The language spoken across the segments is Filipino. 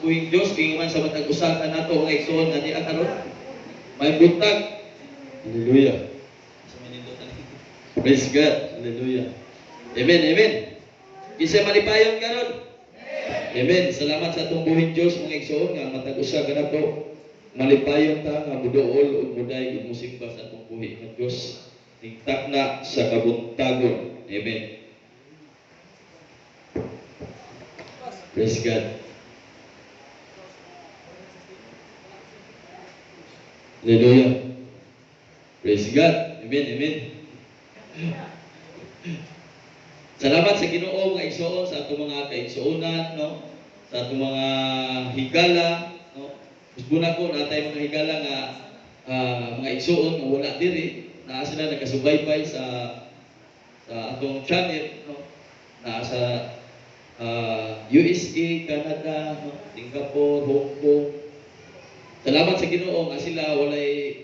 tuwing Diyos, ingon sa matag usaha nato nga igsoon nga diha karon. May buntag. Hallelujah. Praise God. Hallelujah. Amen, amen. Isa malipayon karon. Amen. Salamat sa atong buhing Diyos mga igsoon nga matag usaha nato. Malipayon ta nga muduol ug muday ug musimba sa atong buhi nga Diyos. Tingtak na sa kabuntagon. Amen. Praise God. Hallelujah. Praise God. Amen, amen. Salamat sa Ginoo nga igsoon sa atong mga kaigsuonan, no? Sa atong mga higala, no? Usbuna ko natay mga higala nga mga igsuon nga wala diri, naa sila nagasubaybay sa atong channel, no? Naa sa USA, Canada, no? Singapore, Hong Kong. Salamat sa Ginoo nga sila walay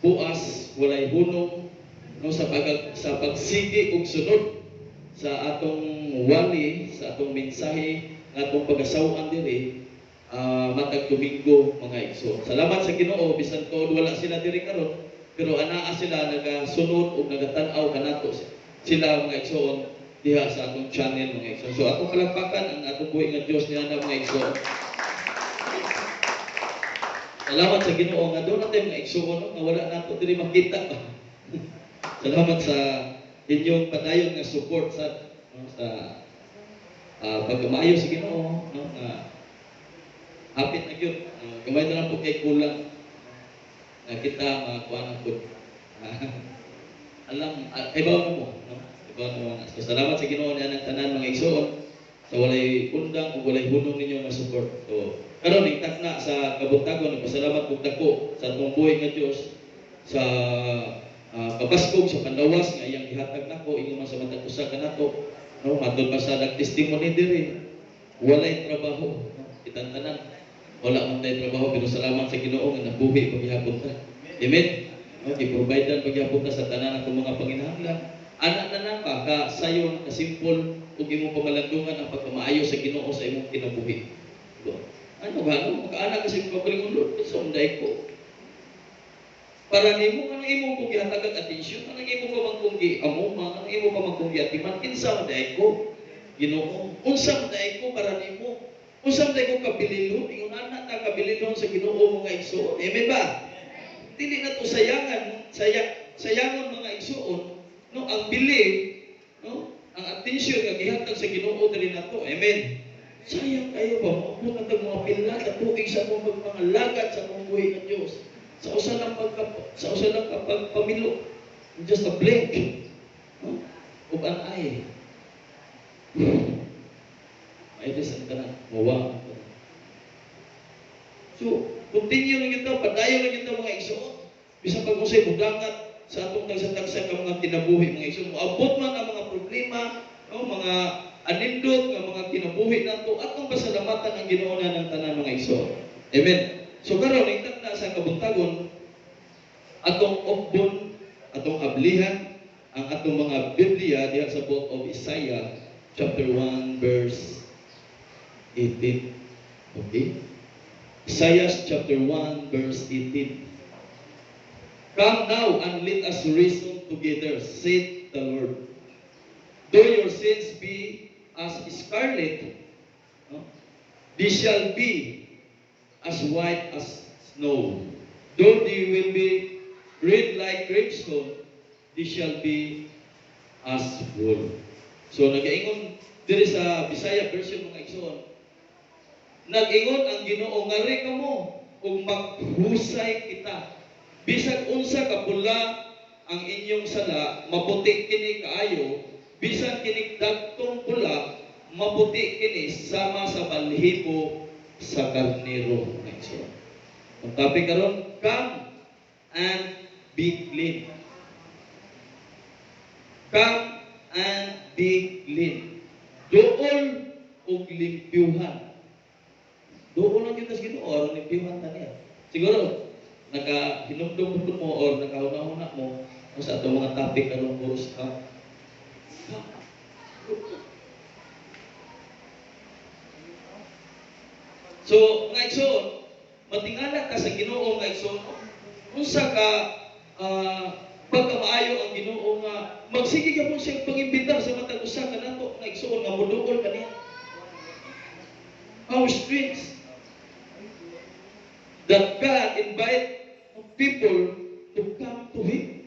buas, walay hunong, no, sa pagsigi ug sunod sa atong wali, sa atong mensahe nga atong pagasaw-an diri matag Domingo mga igsoon. Salamat sa Ginoo bisan tuod wala sila diri karon, pero anaa sila nagasunod ug nagatan-aw kanato sila mga igsoon diha sa atong channel mga igsoon. So atong palakpakan ang atong buhi nga Dios niya na mga igsoon. Salamat sa Ginoo nga doon natin mga igsoon nga wala nato diri makita. Salamat sa inyong padayon nga support sa pagkamayo sa Ginoo, no, hapit na gyud. Gamay na lang po kay kulang kita makuha na po. Alam, ibaw mo, no? Ibaw mo. So, salamat sa Ginoo niya ng tanan mga igsoon sa walay undang o walay hunong ninyo nga support. So, karon ingtak na sa kabuntagon, nagpasalamat kog dako sa atong buhay nga Dios sa kabaskog sa pandawas nga iyang gihatag nako ingon man sa matag usa kanato, no, matud pa sa nagtestimony diri walay trabaho, no? Kitang tanan wala man tay trabaho pero salamat sa Ginoo nga nabuhi paghihapon ta. Amen. No, gi-providean paghihapon ta sa tanan atong mga panginahanglan. Anak na nang ka sayon ka simple ug imong pamalandungan ang pagkamaayo sa Ginoo sa imong kinabuhi. Ano ba no mag-anak kasi pagpalingon Lord sa unday ko. Para nimo ang imo kung gihatag atensyon, ang imo pa magkunggi amuma, ang imo pa magkunggi atiman, kinsa man daay ko, Ginoo. Unsa man daay ko para nimo? Unsa man daay ko kabililon, ingon ana ta kabililon sa Ginoo mga igsoon. Amen ba? Dili na to sayangon mga igsoon, no, ang bili, no, ang atensyon nga gihatag sa Ginoo diri nato. Amen. Sayang kayo ba mo na tag mga pila sa tuig sa mga pangalagad sa mga buhay ng Dios. Sa usa lang pagpamilo, just a blink, no? Ug an eye. Ay desan kana mawang. So, continue lang ito, padayon lang ito mga igsoon. Bisan pag usay mudangat sa atong tagsa-tagsa ka mga kinabuhi mga igsoon. Moabot man ang mga problema, no, mga anindot nga mga kinabuhi nato atong pasalamatan ang Ginoo ng tanan mga igsoon. Amen. So karon ingtag na sa kabuntagon atong okbon, atong ablihan ang atong mga Biblia diha sa book of Isaiah chapter 1 verse 18. Okay? Isaiah chapter 1 verse 18. Come now and let us reason together, saith the Lord. Though your sins be as scarlet, no, they shall be as white as snow. Though they will be red like crimson, they shall be as wool. So nag-ingon diri sa Bisaya version mga igsoon. Nag-ingon ang Ginoo nga re kamo ug maghusay kita. Bisag unsa ka pula ang inyong sala, maputi kini kaayo. Bisan kini dagtong pula, maputi kini sama sa balhibo sa karnero. Ang topic karon, come and be clean. Come and be clean. Dool ug limpyuhan. Dool lang kita sa Ginoo aron limpyuhan ta niya. Siguro nakahinumdum mo or nakahuna-huna mo sa atong mga topic karon puros ka. So, mga igsoon, matingala ka sa Ginoo nga igsoon, unsa ka pagkamaayo ang Ginoo nga magsige ka po siya pangimbitar sa matag usa kanato nga igsoon nga moduol kaniya. How strange that God invite people to come to Him.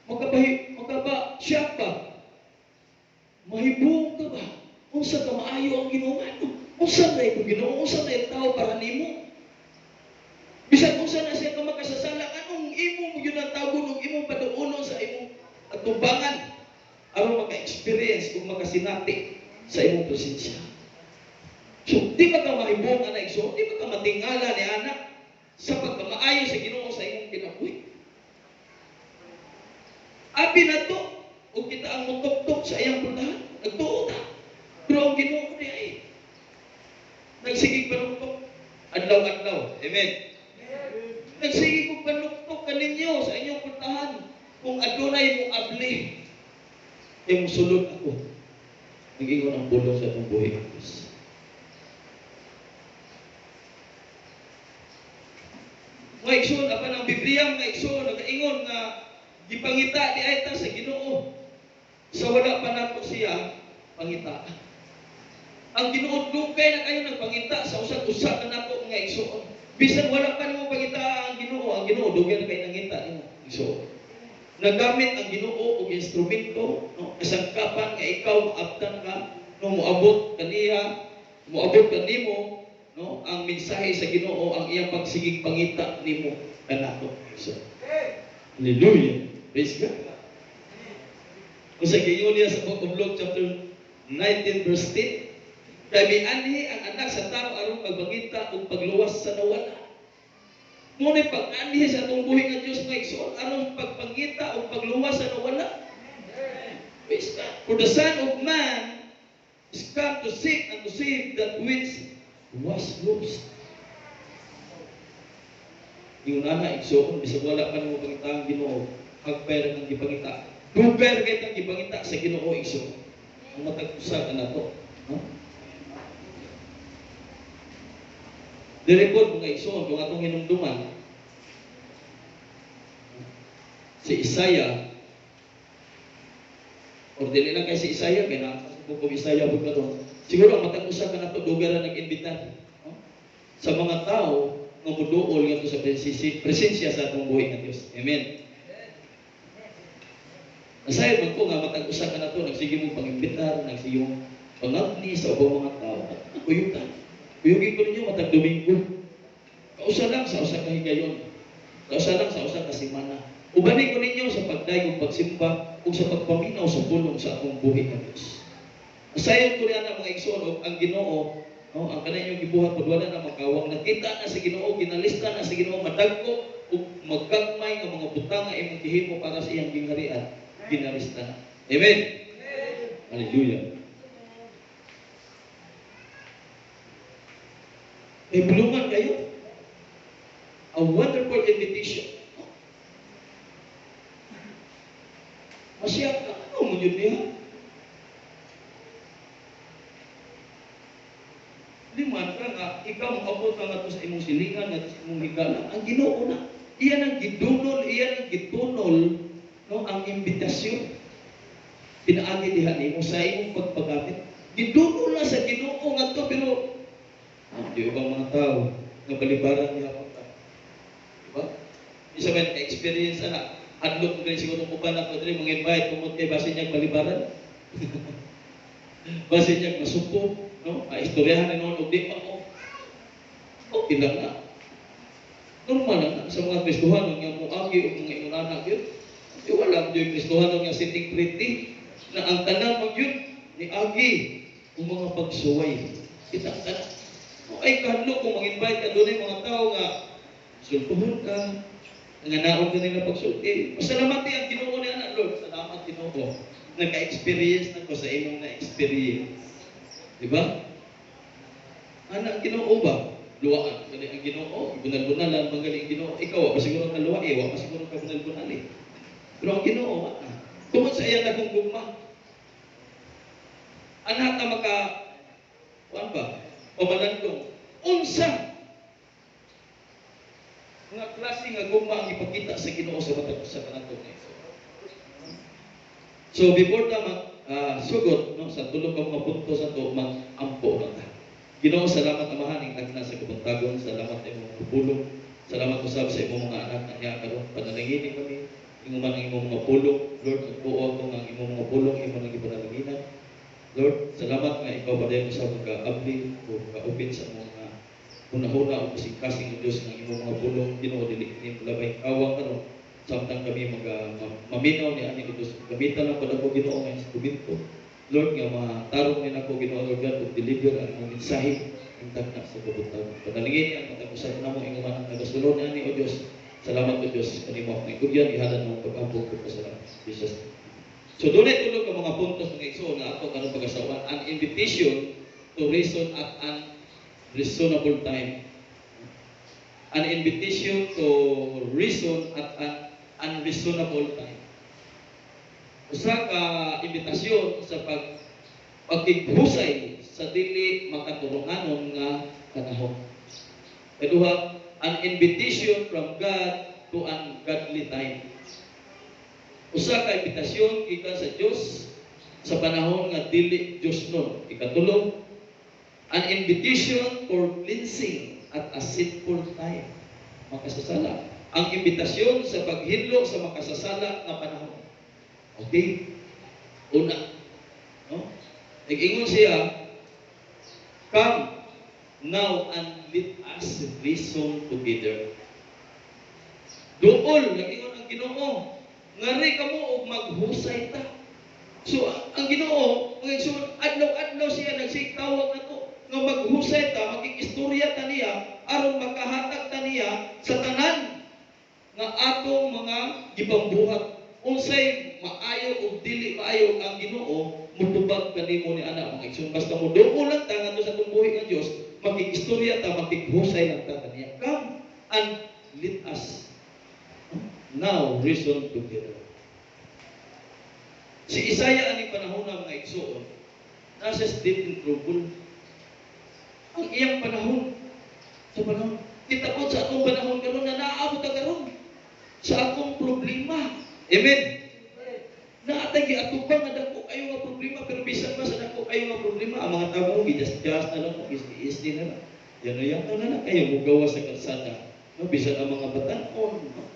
Magkaba siya pa. Mahibong ka ba? Unsa ka maayo ang Ginoo ano? Unsa na ito Ginoo? Unsa na ito tao para nimo? Bisan unsa na siya ka makasasala, anong imo mo yun ang tawgon ug imong paduunon sa imong atubangan aron maka-experience ug makasinati sa imong presensya. So, di ba ka mahibong anak igsoon? Di ba ka matingala ni anak sa pagkamaayo sa Ginoo sa imong kinabuhi? Abi na to, ug kita ang mutok-tok sa iyang pultahan. Nagtuo ta. Pero ang Ginoo ni ay nagsigig panuktok adlaw-adlaw. Amen. Nagsigig og panuktok kaninyo sa inyong pultahan. Kung adunay mong abli, imong sulod ako. Nag-ingon ang pulong sa atong buhi. Mga igsoon, apan ang Biblia mga igsoon, nag-ingon nga gipangita di ay ta sa Ginoo. Sa wala pa nato siya pangita. Ang Ginoo dugay na kayo nagpangita sa usa-usa ka nato nga igsoon. Bisan wala pa nimo pangita ang Ginoo dugay na kayo nangita nimo igsoon. Nagamit ang Ginoo og instrumento, no, kasangkapan nga ikaw maabtan ka, no, moabot kaniya, moabot kanimo, no, ang mensahe sa Ginoo, ang iyang pagsigig pangita nimo kanato. So, hallelujah. Praise God. Kung sa gingon niya sa book of Luke chapter 19 verse 10, kay anhi ang anak sa tao aron pagpangita ug pagluwas sa nawala. Ngunit pag-anhi sa atong buhi nga Dios nga igsoon aron pagpangita ug pagluwas sa nawala. Praise God. For the Son of Man is come to seek and to save that which was lost. Yung nana igsoon bisag wala pa nimo pangita ang Ginoo, hagper kang gipangita. Duper kay kang gipangita sa Ginoo igsoon. Ang matag usa kanato, no? Direpod mga igsoon kung atong hinumduman si Isaiah, or dili lang kay si Isaiah, kaya nakasabog Isaiah po ka to. Siguro ang matag usa ka na to lugar na nag-imbita, no? Sa mga tao nga muduol nga sa presensya sa atong buhay nga Dios. Amen. Nasayod man ko nga matag usa ka na to, nagsige mo pang-imbitar, nagsige mo pangagni sa ubang mga tao. Kuyugan. Kuyugin ko ninyo matag Domingo. Kausa lang sa usa ka higayon. Kausa lang sa usa ka semana. Ubanin ko ninyo sa pagdayong pagsimba ug sa pagpaminaw sa pulong sa akong buhi nga Dios. Nasayod ko na mga igsoon ang Ginoo, no, ang kanayong gibuhat pud wala na makawang nakita na sa Ginoo, ginalista na sa Ginoo, madagko ug magkagmay nga mga butang nga imong gihimo para sa iyang gingharian, ginalista na. Amen. Hallelujah. May bulungan kayo. A wonderful invitation. Masya ka, ano mo yun niya? Liman ka nga, ikaw mabot ka nga sa imong silingan, nga sa imong higala. Ang Ginoo na. Iyan ang gidunol, iyan ang gitunol, no, ang imbitasyon. Pinaagi diha nimo sa imong pagpagamit. Gidunol na sa Ginoo nga to, pero di ibang mga tao nga balibaran niya pa. Diba? Isa man ka-experience na adlok mo ganyan siguro mo pa na ko dali mga invite kumot kay basin niya balibaran. Basin niya masuko, no? Istoryahan ni noon og di pa ko. Okay lang na. Normal lang na sa mga Kristohano nga moagi og mga imunanak yun. Di wala mo yung Kristohano nga sitting pretty na ang tanan mo yun ni agi ang mga pagsuway. Kita tanan. Ay kahadlok kung mag-invite ka doon mga tao nga sultuhon ka, nanganaon ka nila pagsulti. Masalamati ang Ginoo ni anak Lord. Salamat Ginoo. Nagka-experience na ko sa imong na-experience. Diba? Anak Ginoo ba? Luwaan. Kani ang Ginoo, bunal-bunalan, magaling Ginoo. Ikaw, pa siguro ka luwa, pa siguro ka bunal-bunal eh. Pero ang Ginoo, tungod sa iya na kong gugma. Anak ka maka, kuwan ba? Pamalandong. unsa nga klase nga gugma ang ipakita sa Ginoo sa matag sa kanatong igsoon. So before ta sugod no sa tulo ka mga punto sa to mag-ampo na ta. Ginoo, salamat amahan ing tagna sa kabantagon, salamat sa imong pulong, salamat usab sa imong mga anak na niya karon panalangin kami, ingon man ang imong mga pulong, Lord, tuo ako nga ang imong mga pulong imo nang ipanalanginan. Lord, salamat nga ikaw pa din sa pagka-abli o kaupin sa mga hunahuna o kasing-kasing ng Diyos ng imong mga pulong, Ginoo, dili ni labay awang karon samtang kami maminaw ni ani Diyos. Gamitan lang pala ko Ginoo nga instrumento. Lord, nga matarong din ako, Ginoo, Lord God, kung deliver ang mga mensahe ng tagna sa kabuntag. Panalingin ang matagusan na mo, ingo man ang nagasulod na ni O Diyos. Salamat O Diyos, kanimo ang ikudyan, ihalan mo ang pag-ampong ko sa Jesus. So, doon ay tulog ang mga puntos ng igsoon na ato kanong pag-asawan. An invitation to reason at an reasonable time. An invitation to reason at an unreasonable time. Usa ka imbitasyon sa pagkighusay sa dili makaturunganon nga panahon. Kaduha, an invitation from God to ungodly time. Usa ka imbitasyon gikan sa Dios sa panahon nga dili Dios nun. Ikatulo, an invitation for cleansing at a sinful time. Makasasala. Ang imbitasyon sa paghidlo sa makasasala nga panahon. Okay? Una. No? Nag-ingon siya, come now and let us reason together. Dool, nag-ingon ang Ginoo, ngari ka mo o maghusay ta. So, ang Ginoo, adlaw-adlaw siya nagsigtawag na to, nga maghusay ta, magkikistorya ta niya, aron makahatag ta niya sa tanan nga atong mga gipambuhat. Unsay maayo o dili maayo ang Ginoo, mutubag kanimo ni anak mga igsoon. Basta mo duo lang ta ngadto sa tumbuhi nga Dios, magkikistorya ta, magkighusay lang ta kaniya. Come and let us now reason together. Si Isaiah ani panahon na mga igsoon, nasa deep in trouble. Ang iyang panahon, sa panahon, kita po sa atong panahon karon na naaabot ka karon sa atong problema. Amen. Naatay giatubang nga dako kayo nga problema, pero bisan pa sa dako kayo nga problema, ang mga tao gi-just na lang, is na lang. Yan na lang kayo mugawa sa kalsada. No, bisan ang mga batan-on. No?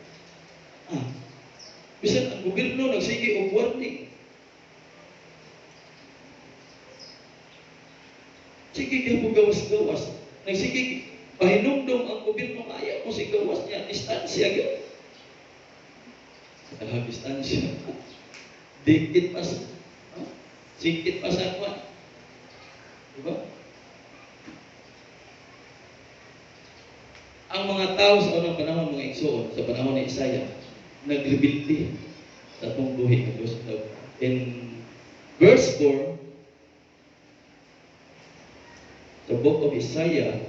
Bisan ang gobyerno nagsige og warning. Sige kaya mo gawas-gawas. Nagsige pahinumdom ang gobyerno nga ayaw mo si gawas niya, distansya gyud. Distansya. Dikit pa sa, sikit pa sa kwan. Diba? Ang mga tao sa unang panahon, mga igsoon, sa panahon ni Isaiah, nagrebelde sa atong buhi ng Diyos. In verse 4, the book of Isaiah,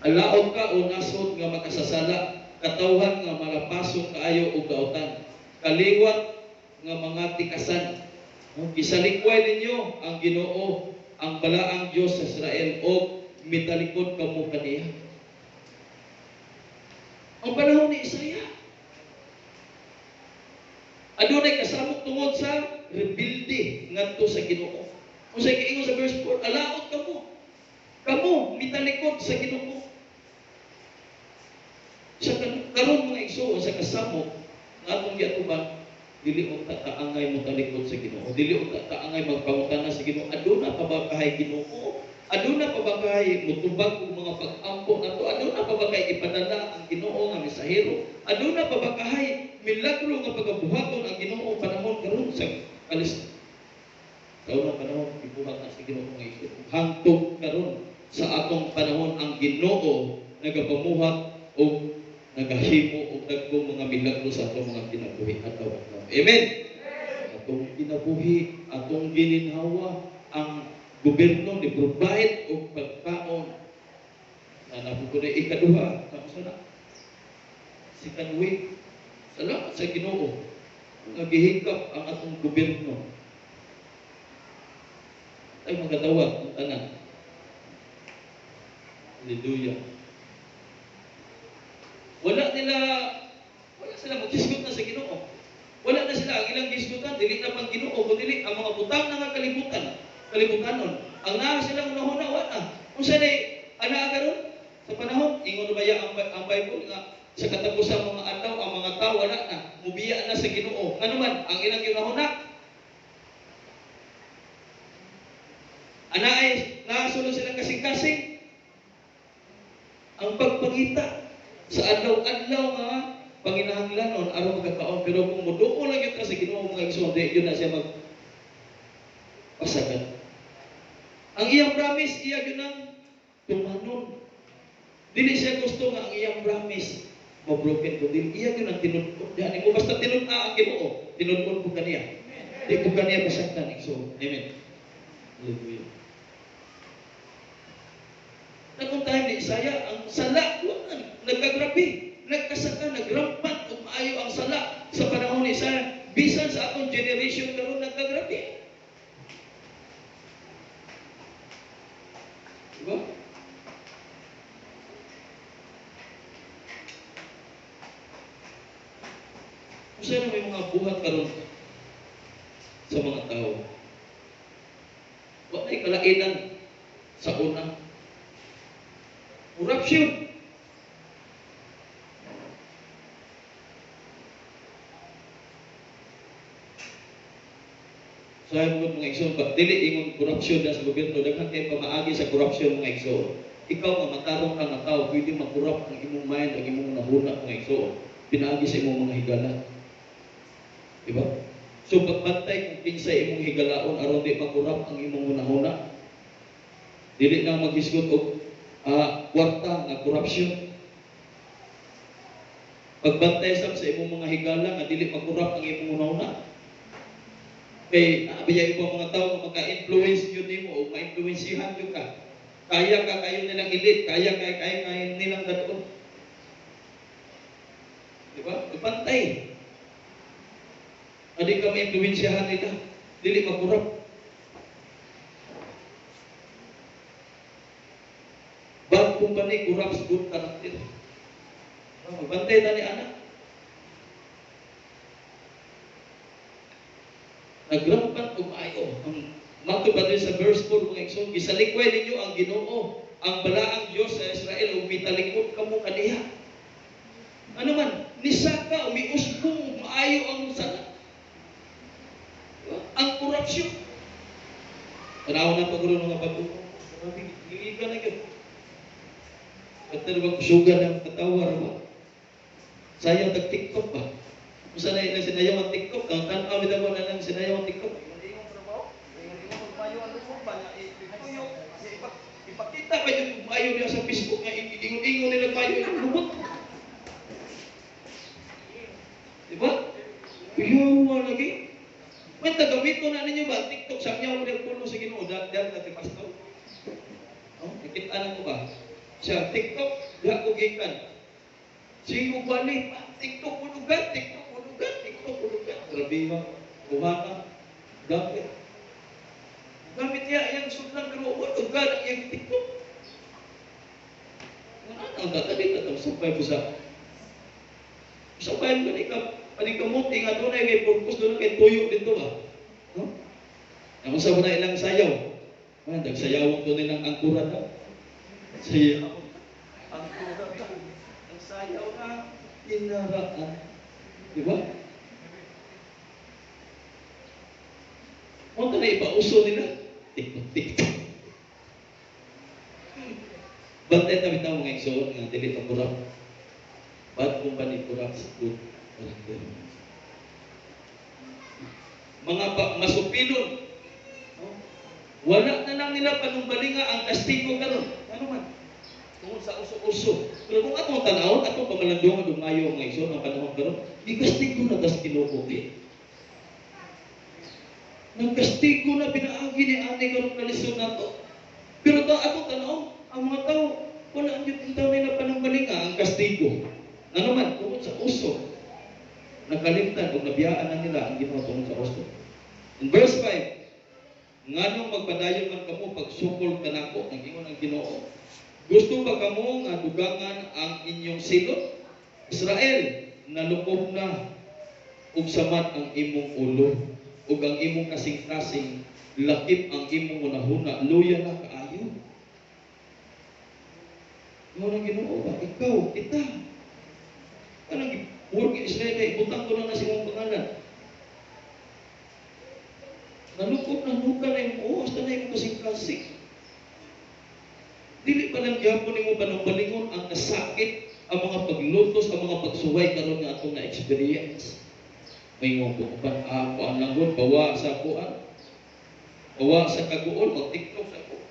alaot ka o nasod nga makasasala, katawhan nga malapason kaayo og daotan, kaliwat nga mga tikasan. Gisalikway ninyo ang Ginoo, ang balaang Dios sa Israel, o mitalikod kamo kaniya. Ang panahon ni Isaiah, adunay kasamok tungod sa rebelde ngadto sa Ginoo. Unsay giingon sa verse 4, alaot kamo mitalikod sa Ginoo. Sa karon mga igsoon sa kasamok nga atong giatuban, dili unta taangay mo talikod sa Ginoo, dili unta taangay magpangutana sa Ginoo, aduna pa ba kahay Ginoo, aduna pa ba kahay mutubag og mga pag-ampo nato, aduna pa ba kay ipadala ang Ginoo nga mensahero, aduna pa ba kahay milagro nga pagabuhaton ang Ginoo panahon karon sa kalis karon panahon ibuhat na sa Ginoo nga igsoon. Hangtod karon sa atong panahon ang Ginoo nagapamuhat og nagahimo og dagkong mga milagro sa atong mga kinabuhi adlaw-adlaw. Amen. Atong kinabuhi, atong gininhawa, ang gobyerno ni provide og pagkaon. Nabuko na ikaduha, kamusta na? Second week. Salamat sa Ginoo. Nagihikap ang atong gobyerno. ay magatawag ang tanan. Hallelujah. Wala sila maghisgot na sa Ginoo. Wala na sila ang ilang gisgutan, dili na pang Ginoo, kundi ang mga butang na nga kalibutanon. Ang naa silang unahuna, wala. Kung saan ana karon sa panahon, ingon ba ang Bible nga sa katapusan mga adlaw, ang mga tao wala na, mubiya na sa Ginoo. Ano man, ang ilang ginahuna, ana ay nakasulod silang kasing-kasing. Ang pagpangita sa adlaw-adlaw nga panginahanglanon aron magkakaon, pero kung muduo lang yun sa Ginoo mga igsoon, yun na siya magpasagat. Ang iyang promise, iya yun ang tumanon. Dili siya gusto nga ang iyang promise mabroken ko. Dili iya yun ang tinudkod. Yan, mo basta tinudkod ang Ginoo, tinudkod ko kaniya. Di ko kaniya pasagtan. So, amen. Hallelujah. Nagkong tayo ni Isaya, ang sala, nagkagrabe, nagkasaka, nagrampat, kung maayo ang sala sa panahon ni Isaya. Bisan sa atong generation karon nagkagrabe. Diba? Kung saan may mga buhat karon sa mga tao, wala ay kalainan sa una. Corruption. Sabi mo mga igsoon, dili ingon korupsyon na sa gobyerno, daghan kay pamaagi sa korupsyon mga igsoon. Ikaw nga matarong ka nga tao, pwede makorrupt ang imong mind, ang imong nahuna mga igsoon. Pinaagi sa imong mga higala. Diba? So pagbantay kung kinsa imong higalaon aron di makorrupt ang imong nahuna. Dili na maghisgot og kwarta nga korupsyon. Pagbantay sa imong mga higala nga dili makorrupt ang imong nahuna. Kay nabiyay po mga tao na maka-influence yun nimo o ma-influensyahan yun ka. Kaya ka kayo nilang elite, kaya nilang dato. Diba? Ipantay. Adi ka ma-influensyahan nila. Dili makurap. Bad company corrupts good character. Magbantay na ni anak. Nagrampan umayo. Ang matubad sa verse 4 mga igsoon, gisalikway ninyo ang Ginoo, ang balaang Dios sa Israel, ug mitalikod kamo kaniya. Ano man, nisaka, umiusbong, maayo ang sana. Ang korupsyon. Tanaw na paguro mga bago. Giliga na yun. At ba kusugan ang katawar ba? Sayang tag-TikTok ba? Kung saan na sinayaw ang TikTok, ang tanaw nila ko na lang sinayaw ang TikTok. Hindi yung trabaho, hindi mo magmayo ang lupong ba na ipakita pa yung magmayo niya sa Facebook nga ingon-ingon nila mayo yung lumot. Diba? Piyawa lagi. May tagamit ko na ninyo ba? TikTok, sa niya mo nagpuno sa Ginoo, dahil natin pasto. Nakitaan ko ba? Siya, TikTok, diha ko gikan. Sige balik, TikTok ulugan. Grabe ba? Buhaka. Gamit. Gamit niya, yung sudlang karuwan, ulugan ang iyang TikTok. Ang tatalik na ito, sabay po sa... Sabay mo panikamuti nga doon ay may purpose doon kay tuyo dito ba? No? Ang usap na ilang sayaw. Nagsayawang doon nilang angkuran na. Sayaw. Angkuran na. Ang sayaw na inaraan. Diba? Huwag ka na ipauso nila. Tik-tik. Bantay na bitaw mga igsoon nga dili pa kurap. Bad company corrupts good character. Mga masupilon. Wala na lang nila panumbalinga ang kastigo karon. Ano man? Tungod sa uso-uso. Pero kung atong tanawon, atong pamalandong ang dumayo mga igsoon ang panahon karon, ikastigo na tas kinukuti. Nagkastigo na pinaagi ni ani karon kalisod nato. Pero atong tanawon, ang mga tao wala ang tao nila panumbalinga ang kastigo. Ano man, tungkol sa uso, nakalimtan o nabiyaan na nila ang Ginoo tungkol sa uso. In verse 5, nganong magpadayon man pagsukol kanako ng ingon ang Ginoo. Gusto ba kamo nga dugangan ang inyong silot? Israel, nalukob na ug samat ang imong ulo ug ang imong kasing-kasing lakip ang imong hunahuna, luya na kaayo. Ingon ang Ginoo ba? Ikaw, kita. Kanang work Israel kay ibutang ko lang na sa imong pangalan. Nalukop na nuka na yung uos na yung kasing-kasing. Dili pa lang gyapon nimo panangbalingon ang kasakit, ang mga paglutos, ang mga pagsuway karon nga atong na-experience. May nga po upan ako ang langgon, bawa sa kuan, bawa sa kaguol, mag-tiktok sa ko.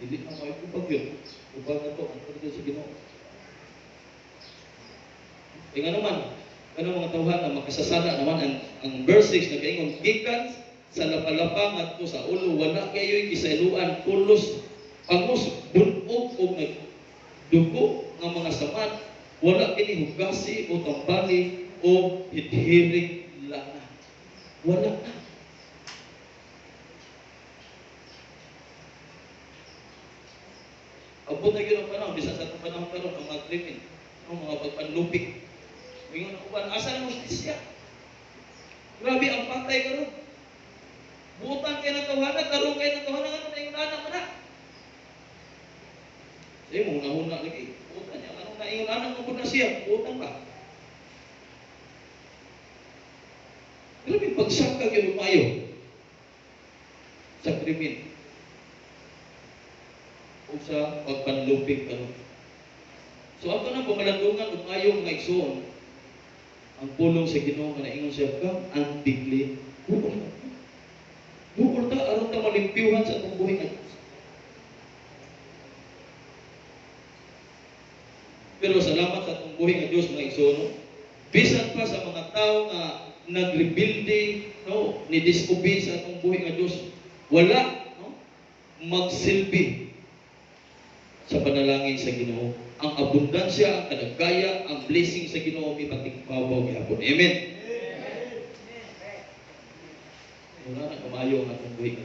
Dili na mo ipupag yun. Upag na to, ang pagdating sa Ginoo. E nga naman, kanang mga tawhan na makasasada naman ang verse 6 na kaingon, gikan sa lapalapa ngadto sa ulo, wala kayo'y kisailuan, pulos, pangos, bunog o nagdugo ng mga samat, wala kini hugasi o tambali o hithiring lana. Wala na. Abot na yun ang panahon, bisa sa itong panahon karon ang mga krimen, ang mga pagpanlupik. Ngayon ako ba, asa ang justisya? Grabe ang patay karon. Butan kayo ng tawanan, tarong kayo ng tawanan, ano na yung anak mo na? Sige mo, huna-huna lagi. Butan niya, ano na yung anak mo na siya? Butan pa. Grabe, pagsangkag yung umayo sa krimen o sa pagpanlupik. So ato na pamalandungan umayo mga igsoon, ang pulong sa Ginoo nga naingon siya kang antikli. Bukol ta aron ta malimpyuhan sa atong buhay nga. Pero salamat sa atong buhay nga Dios mga igsoon. Bisan pa sa mga tao nga nagrebuilding, no, ni disobey sa atong buhay nga Dios, wala magsilbi sa panalangin sa Ginoo. Ang abundansya, ang kadagaya, ang blessing sa Ginoo may patigpabaw gyapon. Amen. Wala na kamayo ang atong buhay.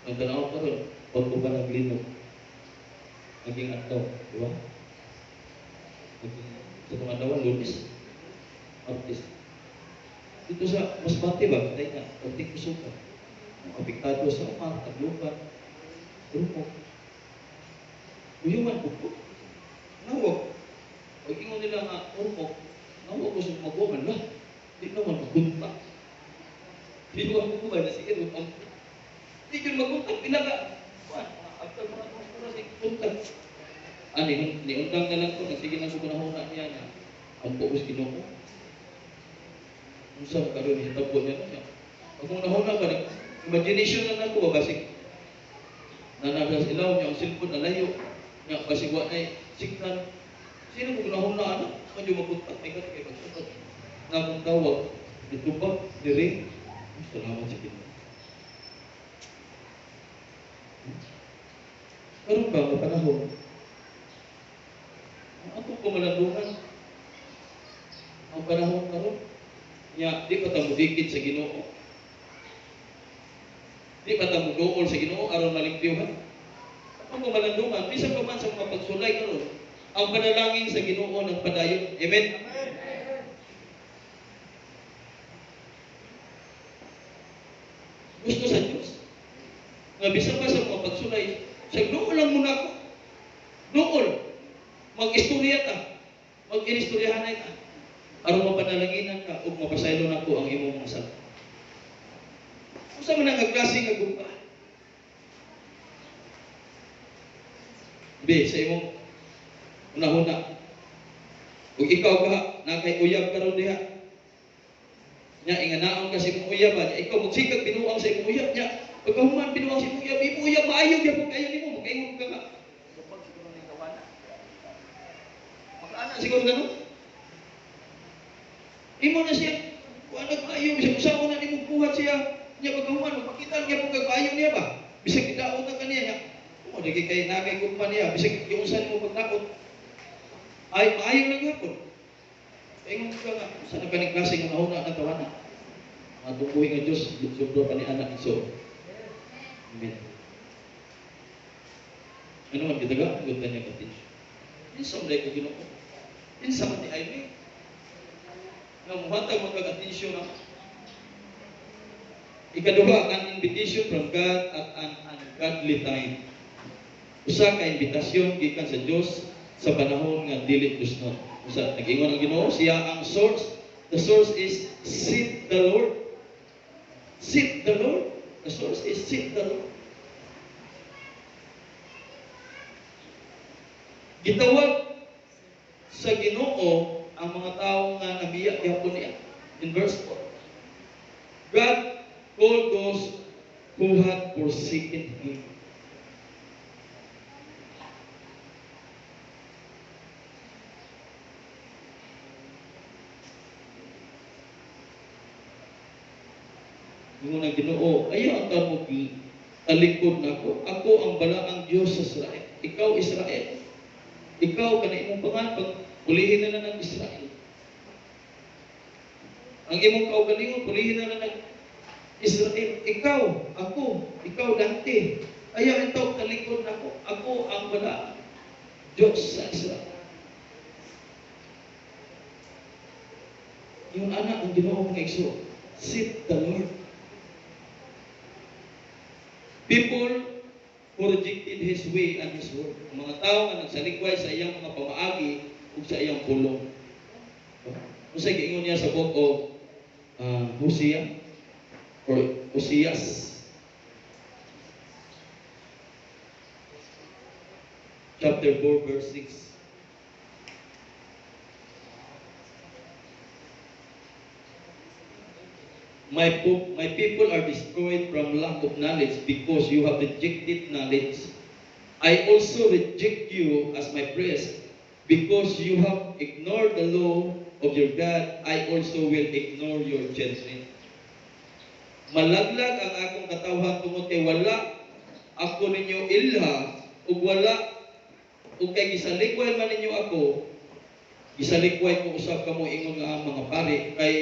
Ang tanaw karon, pag ko ba naglinog, naging ataw, di ba? Sa mga dawan, Lunes, Martes. Dito sa Masbate ba, katay nga, konting kusuka. Apektado sa umat, taglupan, grupo. Uyuman po. Nawag. Pag ingon nila nga, grupo, nawag ko sa mag-uman lah. Di naman magunta. Di ko ang kukuha na sige, rupang. Di ko magunta, pinaga. After mga oras, ikunta. Niundang na lang ko, nagsige na sa kunahuna niya na ang buos Ginoo. Kung saan karoon niya, tabo niya na siya. Pag kung nahuna ba, imagination na ako, basig nanasa ilaw niya, ang silpon na layo niya, basig wa na signal. Sino kung nahuna na? Medyo mapuntak, may gano'n kayo magsunod. Nga kung tawag, ditubag, diring, salamat sa Ginoo. Karoon ba, ang panahon? Ang atong kumalandungan, ang panahon karoon, niya, di pa tamo dikit sa Ginoo. Di pa tamo dool sa Ginoo aron malimpyuhan. Ang kumalandungan, bisan pa man sa mga pagsulay karon, ang panalangin sa Ginoo ng padayon. Amen. Gusto sa Diyos. Nga bisan pa sa mga pagsulay, siya dool lang muna ako. Dool. Mag-istorya ka. Mag-inistoryahanay ka. Aron mapanalanginan ka ug mapasaylo nako ang imong mga salita. Unsa man ang klase nga gumpa? Be sa imong una-una. Ug ikaw ba nakay uyab karon diha? Nya inganaon ka sa imong uyab, ikaw magsikag binuang sa imong uyab nya. Pagkahuman binuang sa imong uyab, imong uyab maayo gyapon kayo nimo, magkaingon ka nga. Kapag siguro ni kawana. Makaana siguro ganun. Imo na siya, kung nagpaayo, bisag usaw na ni mong buhat siya, niya pagkahuman, magpakita niya kung kagpaayo niya ba? Bisag idaot na kaniya niya, kung naging kayo nagay kumpa niya, bisag yung usan mo pagkakot, ay maayo na gyapon. Ingon ka nga, sa nagkaning klase ng nauna ng tawanan, ang tumbuhin ng Diyos, subdo pa ni anak iso. Amen. Ano man kitaga, ang ganda niya atensyon. Insa man ko Ginoo. Insa man ni ay may nga muhatag magkag-atensyon na. Ikaduha, an invitation from God at an ungodly time. Usa ka imbitasyon gikan sa Dios sa panahon nga dili kusnon. Usa nag-ingon ang Ginoo, siya ang source. The source is seek the Lord. Seek the Lord. The source is seek the Lord. Gitawag sa Ginoo ang mga tao nga nabiya gyapon niya. In verse 4. God called those who had forsaken Him. Yung mga Ginoo, ayaw ang tamo talikod na ako. Ako ang balaang Diyos sa Israel. Ikaw Israel. Ikaw kana imong pangan pulihin na ng Israel. Ang imong kaugalingon pulihin na ng Israel. Ikaw, ako, ikaw dante. Ayaw ito talikod na ako. Ako ang balaang Diyos sa Israel. Yung anak ang Ginoo nga igsoon, seek the Lord. People who rejected His way and His word. Ang mga tao nga nagsalikway sa iyang mga pamaagi o sa iyang pulong. Kung sa giingon niya sa book of Hosea or Hoseas chapter 4 verse 6. My people are destroyed from lack of knowledge because you have rejected knowledge. I also reject you as my priest because you have ignored the law of your God. I also will ignore your judgment. Malaglag ang akong katawhan tungod kay wala ako ninyo ilha ug wala ug kay gisalikway man ninyo ako, gisalikway ko usab kamo ingon nga ang mga pari kay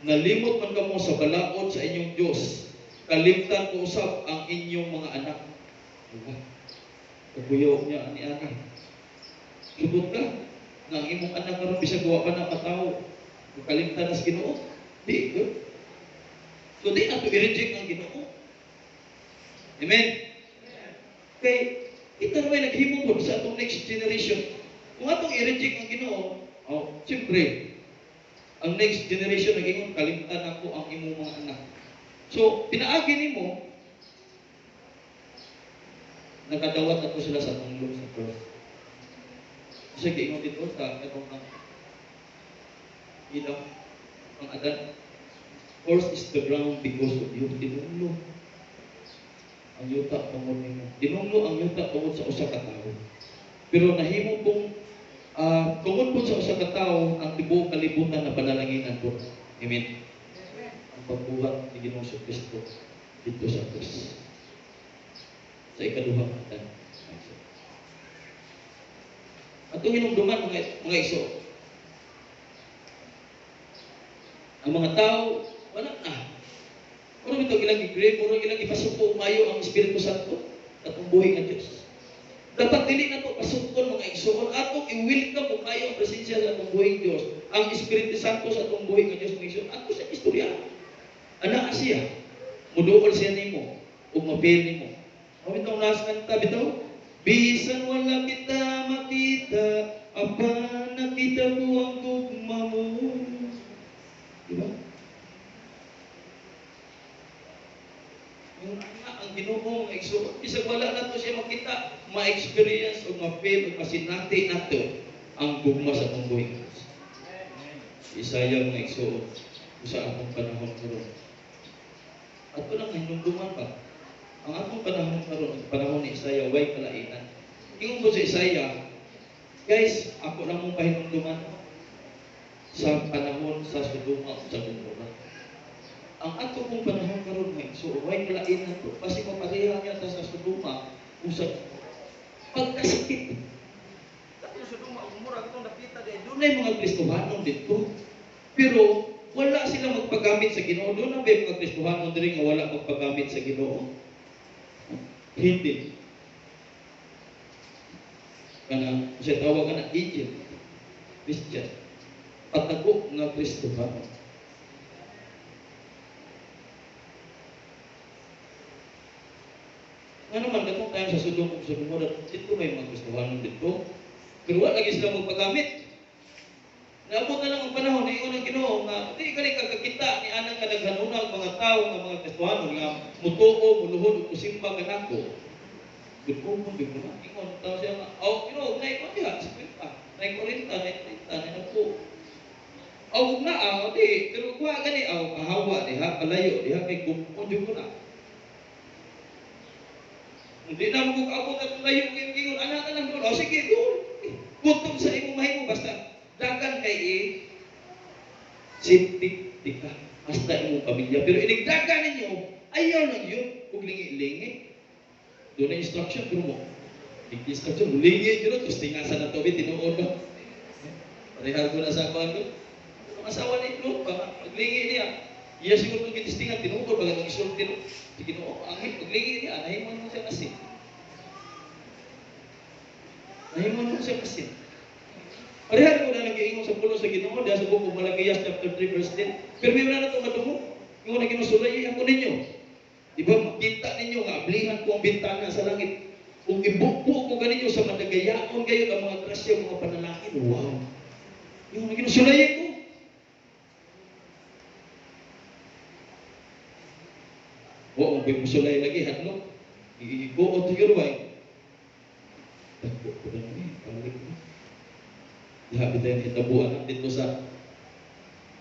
nalimot man kamo sa balaod sa inyong Dios. Kalimtan ko usab ang inyong mga anak. Kabuyo niya ani ana. Subot ka nga ang imong anak karon bisag wa pa na matawo. Kalimtan na sa Ginoo. Di ko. So di ato i-reject ang Ginoo. Amen. Kay kita naman naghimo po sa atong next generation. Kung atong i-reject ang Ginoo, siyempre ang next generation nag-ingon, kalimtan ako ang imong mga anak. So, pinaagi nimo, nakadawat na to sila sa tunglo sa cross. Kasi giingon dito sa itong ilaw, ang adan. Force is the ground because of you. Tinunglo ang yuta tungod nimo. Tinunglo ang yuta tungod sa usa ka tawo. Pero nahimo pong tungod po sa usa ka tawo ang tibuok kalibutan na panalanginan po. Amen. Ang pagbuhat ni Ginoong Kristo dito sa krus. Sa ikaduhang atan. Atong hinumduman mga iso. Ang mga tao wala na. Kung ito ilang i-grade, kung ilang ipasuko umayo ang Espiritu Santo at ang buhay ng Diyos. Dapat dili na ito pasukon mga igsoon. Atong i-welcome umayo ang presensya sa atong buhay ng Diyos. Ang Espiritu Santo sa atong buhay ng Diyos mga igsoon. Ato sa istorya. Anak siya. Muduol siya nimo. O mapil nimo. Ang itong last kanta bitaw. Bisan wala kita makita, apa nakita ko ang tugma mo. Diba? Yung ang Ginoo nga igsoon, bisag wala na to siya makita, ma-experience o ma-feel o masinati na to ang gugma sa atong buhay. Isaya mga igsoon sa akong panahon karon. Ato lang hinumduman pa. Ang akong panahon karon, panahon ni Isaya, way kalainan. Ingon ko sa Isaya, guys, ako lang mong pahinumduman sa panahon sa Sodoma o sa Gomora. Ang ato kong panahon karon may so way kalain na to kasi mapareha niya sa Sodoma usab pagkasakit. Dati Sodoma ug Gomora katong napita kay dunay mga Kristohanon dito. Pero wala sila magpagamit sa Ginoo. Doon ang mga Kristohanon diri nga wala magpagamit sa Ginoo. Hindi. kana sa tawag kana agent Christian patago nga Kristohano. Nga naman, katong tayo sa Sodom ug Gomora, dito may mga Kristohano dito. Pero wala lagi sila magpagamit. Naabot na lang ang panahon na iyon ang Ginoo nga di kani kakakita ni anang kadaghanunang mga tao nga mga Kristohano nga mutuo, muluhod ug musimba kanako. Gudko mo bigla ingon taw siya nga, "Oh, Ginoo, nay ko diha sa kwenta. Nay 40, nay 30, nay ako." Ug na di, pero kuha gani kahawa diha, palayo diha kay gumon jud ko na. Hindi na mo kaabot at layo ingon anak ka lang doon. O sige, doon. Kutom sa imo mahimo basta dagan kay siptik tika hasta imong pamilya. Pero inigdagan ninyo, ayaw lang yun. Kung lingi-lingi. Doon na instruction, pero mo. Instruction, lingi yun. Tapos tingasan na to, tinuod ba? Parehal ko na sa ako doon. Ang asawa na ito, paglingi niya. Iya siguro kung kitistingan, tinuod, baga nung isulti no. Sige no, ang paglingi niya, nahimon mo siya kasi. Nahimon mo siya kasi. Parehal ko na nag-iingon sa pulo sa Ginoo, dahil sa buko Malakias chapter 3 verse 10. Pero may wala na itong matungo. Yung na ginusulay, ako ninyo. Diba, makita ninyo, nga ablihan ko ang bintana sa langit. Kung ibukpo ko ganinyo sa madagayaon kayo ang mga grasya, mga panalangin. Wow! Yung na ginusulay ko. Oo, kung musulay lagi, hadlok. Ibuot siguro ba? Hadlok ko na namin, pangalik ko. Lahat tayo itabuan dito sa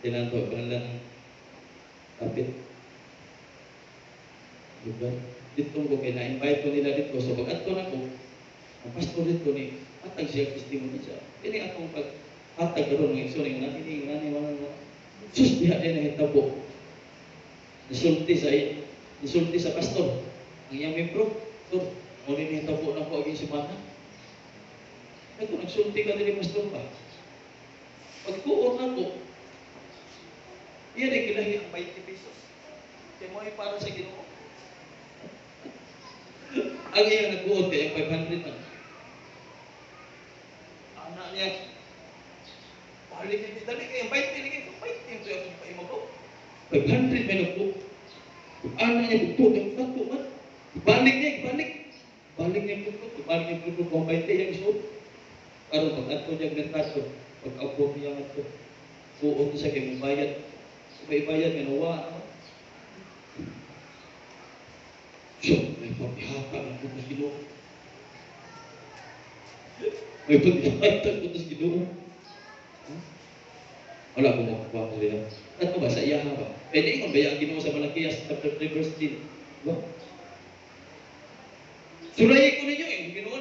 tinanto, panalang kapit. Lugar. Dito ko kaya na-invite ko nila dito. So pag-ato na ko, ang pastor dito ni, atag siya testimony siya. Ini akong pag-atag karoon ng iso, yung natin, mga sus, diha din na hitabo. Nisulti sa pastor. Ang iyang membro, pastor, mo rin hitabo na ko aging simana. Ito, nagsulti ka din pastor pa. Pagtuon na ko, iyan ay kilahi ang 20 pesos. Kaya mo ay para sa Ginoo. Ang iyang nagbuot kaya 500 na. Anak niya, balik niya, dali kayo, 20 ito yung paimo ko. 500 may nagbuot. Anak niya, bugtod, ang tato man. Balik niya, balik. Balik niya, bugtod, kung 20 yung isuot. Karon pag-ato niya merkado, pag-abot niya ito, buot siya kay mong bayad. May bayad nga nawa, ano? So, may pagihaka ng putos Ginoo. May pagihaka ng putos Ginoo. Wala ko makukuha ko rin. At ba, sa iyaha ba? Pwede ikon ba yung Ginoo sa Malakias chapter 3 verse 10? Diba? Sulayin ko ninyo yung Ginoo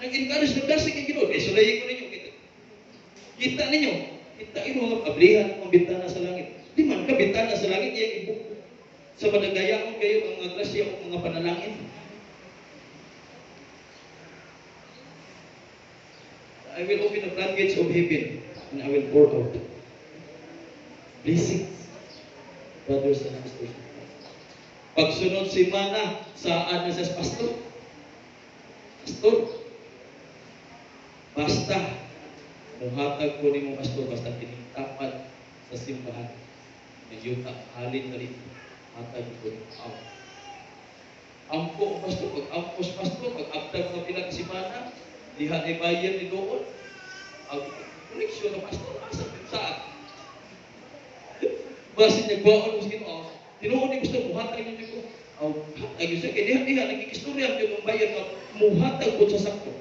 nag-encourage ng dasig ang Ginoo. Sulayin ko ninyo. Kita ninyo. Kita ino ang ablihan ng bintana sa langit. Di man ka bintana sa langit, yung ibuk. Sa madagayaon kayo ang mga grasya o mga panalangin. I will open the floodgates of heaven and I will pour out blessings, brothers and sisters. Pagsunod si Mana, saan na sa pastor? Pastor, basta, muhatag ko ni mo pastor, basta tinitapan sa simbahan. Nagyuta, halin na rin, hatag ko ni mo. Ampo, pastor, pag-ampos pastor, pag-abtag mga pinagsimana, diha na bayan ni doon. Ang koneksyon ng pastor, asa saan? Basin niya baon mo sa Ginoo. Tinuod ni gusto muhatag niyo ko. Ay gusto kay diha nagkikistorya ang yung bayan na muhatag po sa sakto.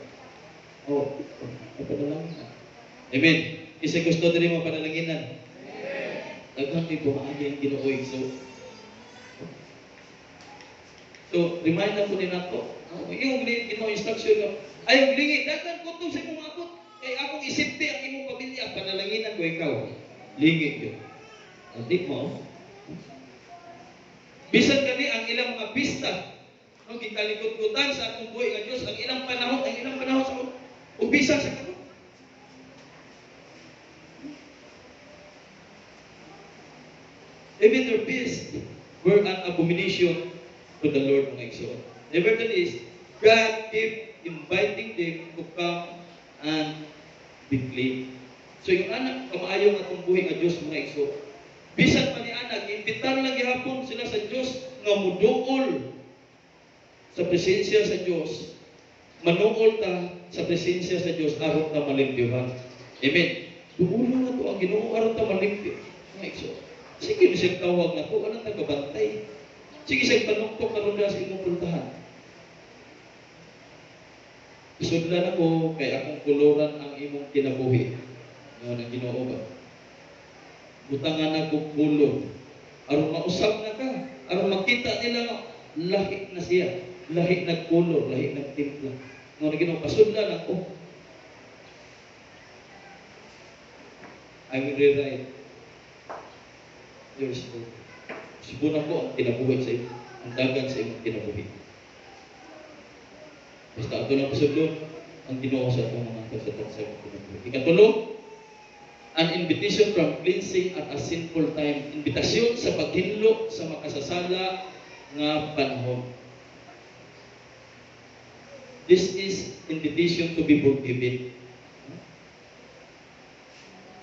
Panalangin na. Amen. Isa gusto din mo panalanginan. Amen. Daghang po maagi ang Ginoo So remind na po din nato. Yung Ginoo instruction ko. Ayaw lingi daghan ko to sa imong abot. Kay akong isipti ang imong pamilya panalanginan ko ikaw. Lingi ko. Hindi mo. Bisan kani ang ilang mga pista, no, gikalikot-kutan sa akong buhay nga Diyos, ang ilang panahon sa ubisan sa kanon. Even their peace were an abomination to the Lord mga igsoon. Nevertheless, God kept inviting them to come and be clean. So yung anak, kamaayo nga itong buhi nga Diyos mga igso. Bisan pa ni anak, imbitar lang gihapon sila sa Diyos nga muduol sa presensya sa Diyos. Manuol ta sa presensya sa Diyos aron ta malimpyuhan. Amen. Duulo na to ang Ginoo aron ta malimpyo. Mga igso. Sige siyang tawag na to, anong tagabantay? Sige siyang panuktok karon sa imong pultahan. Isudlan ako kay akong kuluran ang imong kinabuhi. Nga ng Ginoo ba? Butangan ako kulor. Aron mausap na ka. Aron makita nila nga lahi na siya. Lahi na kulor, lahi na timpla. Nga ng Ginoo, pasudlan ako. I will rewrite your story. Subunan ko ang kinabuhi sa iyo. Ang dagan sa imong kinabuhi. Basta ato lang pasudlon ang Ginoo sa atong mga kasatan sa imong kinabuhi. Ikatulo, an invitation from cleansing at a sinful time. Invitasyon sa paghinlo sa makasasala nga panahon. This is invitation to be forgiven.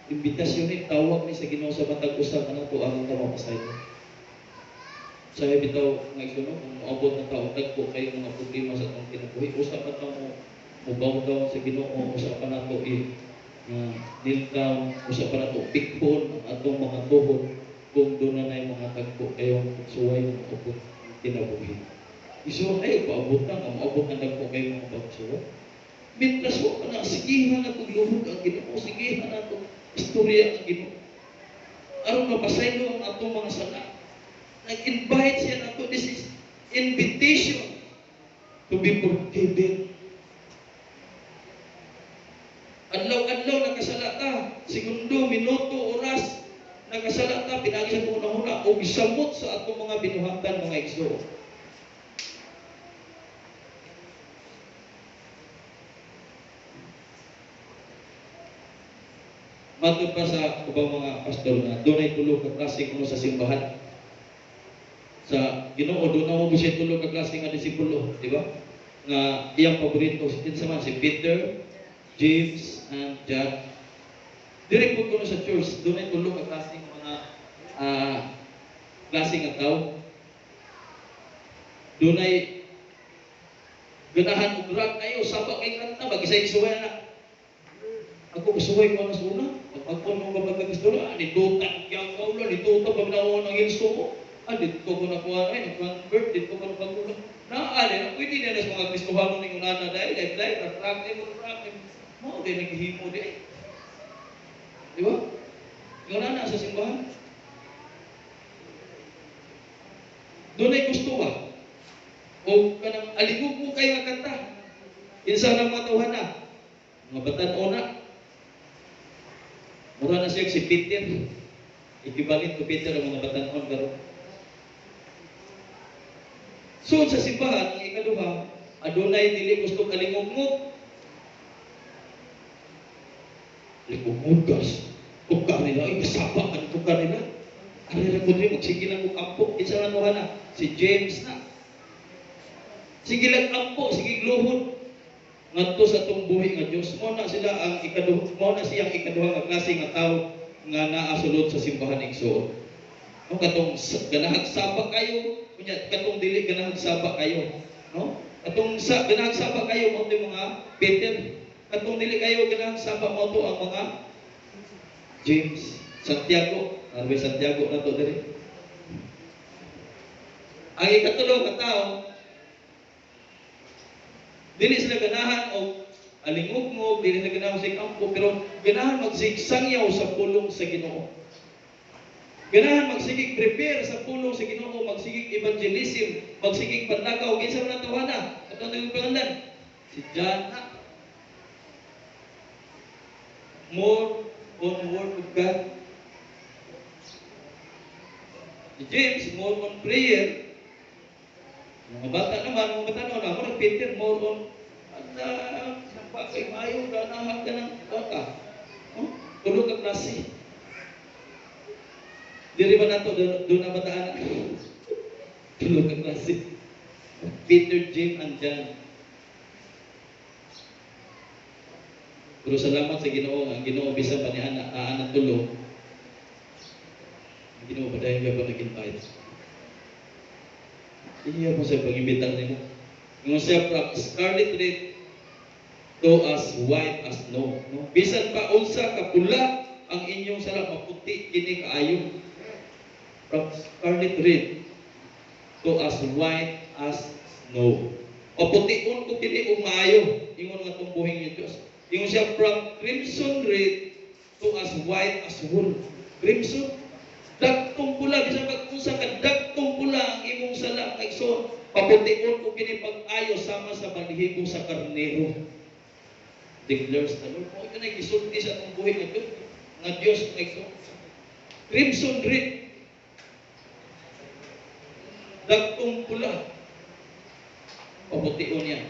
Invitasyon ni tawag ni sa Ginoo sa matag usa kana to ang tama pasay. Sabi bitaw nga igsoon kung moabot na taon dagko kay mga problema sa atong kinabuhi, usa pa ta mo mubaw daw sa Ginoo, usa pa nato kneel down, usa pa nato pikhon ang atong mga tuhod kung doon na nay mga dagko kayong suway ng upot kinabuhi. Iso ay paabot na maabot na dagko kay mga pagsuway. Mitras mo ka na, sigihan na itong luhod ang Ginoo, sigihan na itong istorya ang Ginoo. Aron mapasaylo ang atong mga sala. Nag-invite siya na to. This is invitation to be forgiven. Adlaw-adlaw nakasalata, segundo, minuto, oras, nakasalata, pinagi sa una-una, o isamot sa atong mga binuhatan, mga igsoon. Matod pa sa ubang mga pastor na doon ay tulo ka klase kuno sa simbahan. Sa Ginoo doon na mo siya tulo ka klase nga disipulo, di ba? Nga iyang paborito si Peter, James, and John. Dire po kuno sa church, doon ay tulo ka klase ng mga klase nga tao. Doon ay ganahan og rag ayo saba kay kanta magisay-suway na. Ako kasuway ko na sa una. Pagpagpon mo kapag nagkastula, nitutan kiyang kaulan, nitutan pag nakuha ng hilso mo. Dito ko nakuha ay, nag-convert, dito ko nakuha. Na, pwede na sa mga Kristohano ng unana dahil, rak, mo, di naghihimo di. Di ba? Yung unana sa simbahan. Doon ay gusto ba? O kanang aligog mo kayo nga kanta. Insa ng mga tawhana. Mga batan-o na. Mura na siya si Peter. Equivalent to Peter ang mga batan-on karon. So sa simbahan, ang ikaduha, adunay dili gusto kalingog-ngog. Ligog-ngugas. Kung nila, ay kasaba ka nito nila. Ano na ko rin, magsige lang kong ampo. Isa na mo na, si James na. Sige lang ampo, sige gluhod. Ngadto sa itong buhi nga Diyos, mo na sila ang mo na siyang ikaduha nga klase nga tao nga naasulod sa simbahan igsoon. No, katong ganahag saba kayo, kunya katong dili ganahag saba kayo, no? Katong ganahag saba kayo mo mga Peter, katong dili kayo ganahag saba mo to ang mga James, Santiago, Arbe Santiago na to diri. Ang ikatulo ka tao dili sila ganahan o alingog-ngog, dili sila ganahan sa kampo, pero ganahan magsigsangyaw sa pulong sa Ginoo. Ganahan magsigig prepare sa pulong sa Ginoo, magsigig evangelism, magsigig panlakaw, kinsa man ang tawana, at ang naging pangandan, si John na. More on word of God. Si James, more on prayer. Mga bata naman, mga bata naman, ako Peter, more on sampa kay mayo, ganahan ka ng bata. Tulog ang klase. Diri ba nato, doon na bataan? Tulog ang klase. Peter, James, and John. Pero salamat sa Ginoo, ang Ginoo bisan pa ni anak tulo, ang Ginoo padayon ka pa naging pahit. Iya mo sa pag-imbitar nimo. Yung siya from scarlet red to as white as snow. No? Bisan pa unsa ka pula ang inyong sala, maputi kini kaayo. From scarlet red to as white as snow. Puputiun ko kini og maayo ingon nga tong buhing ni Dios. Ingon siya from crimson red to as white as wool. Crimson, dagtong pula, bisan pag unsa ka dagtong pula ang imong sala kay so paputiun ko kini pag-ayo sama sa balihibo sa karnero. Declares the Lord. Mo ito na gisulti sa atong buhing nga Dios, nga Dios kay so. Crimson red, dagtong pula, paputiun niya.